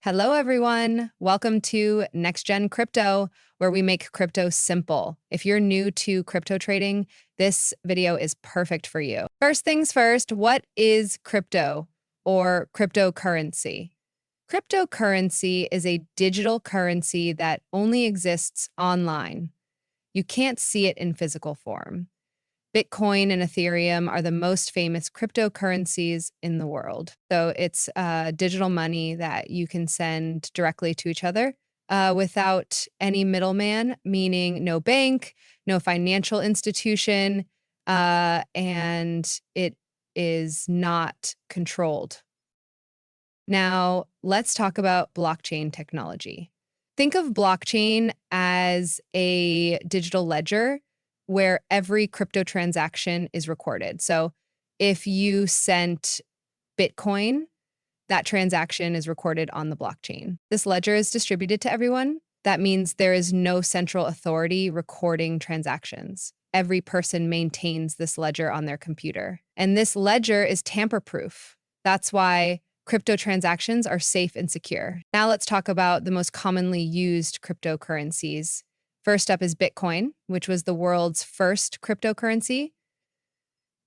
Hello, everyone. Welcome to NextGen Crypto, where we make crypto simple. If you're new to crypto trading, this video is perfect for you. First things first, what is crypto or cryptocurrency? Cryptocurrency is a digital currency that only exists online. You can't see it in physical form. Bitcoin and Ethereum are the most famous cryptocurrencies in the world. So it's digital money that you can send directly to each other without any middleman, meaning no bank, no financial institution, and it is not controlled. Now, let's talk about blockchain technology. Think of blockchain as a digital ledger where every crypto transaction is recorded. So if you sent Bitcoin, that transaction is recorded on the blockchain. This ledger is distributed to everyone. That means there is no central authority recording transactions. Every person maintains this ledger on their computer. And this ledger is tamper-proof. That's why crypto transactions are safe and secure. Now let's talk about the most commonly used cryptocurrencies. First up is Bitcoin, which was the world's first cryptocurrency.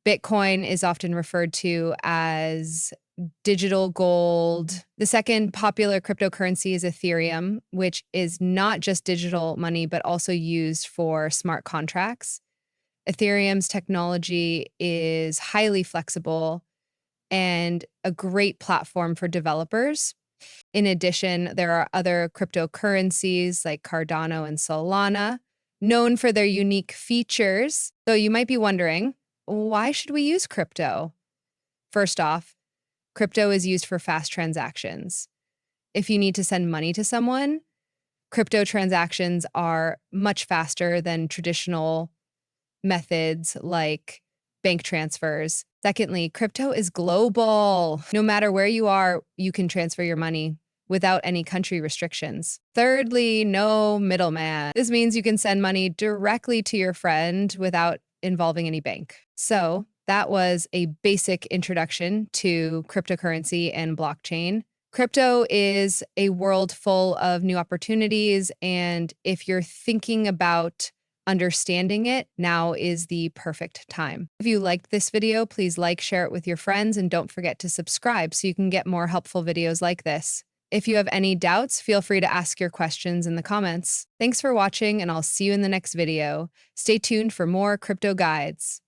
Bitcoin is often referred to as digital gold. The second popular cryptocurrency is Ethereum, which is not just digital money, but also used for smart contracts. Ethereum's technology is highly flexible and a great platform for developers. In addition, there are other cryptocurrencies like Cardano and Solana, known for their unique features. So you might be wondering, why should we use crypto? First off, crypto is used for fast transactions. If you need to send money to someone, crypto transactions are much faster than traditional methods like bank transfers. Secondly, crypto is global. No matter where you are, you can transfer your money without any country restrictions. Thirdly, no middleman. This means you can send money directly to your friend without involving any bank. So that was a basic introduction to cryptocurrency and blockchain. Crypto is a world full of new opportunities, and if you're thinking about understanding it, now is the perfect time. If you liked this video, please like, share it with your friends, and don't forget to subscribe so you can get more helpful videos like this. If you have any doubts, feel free to ask your questions in the comments. Thanks for watching, and I'll see you in the next video. Stay tuned for more crypto guides.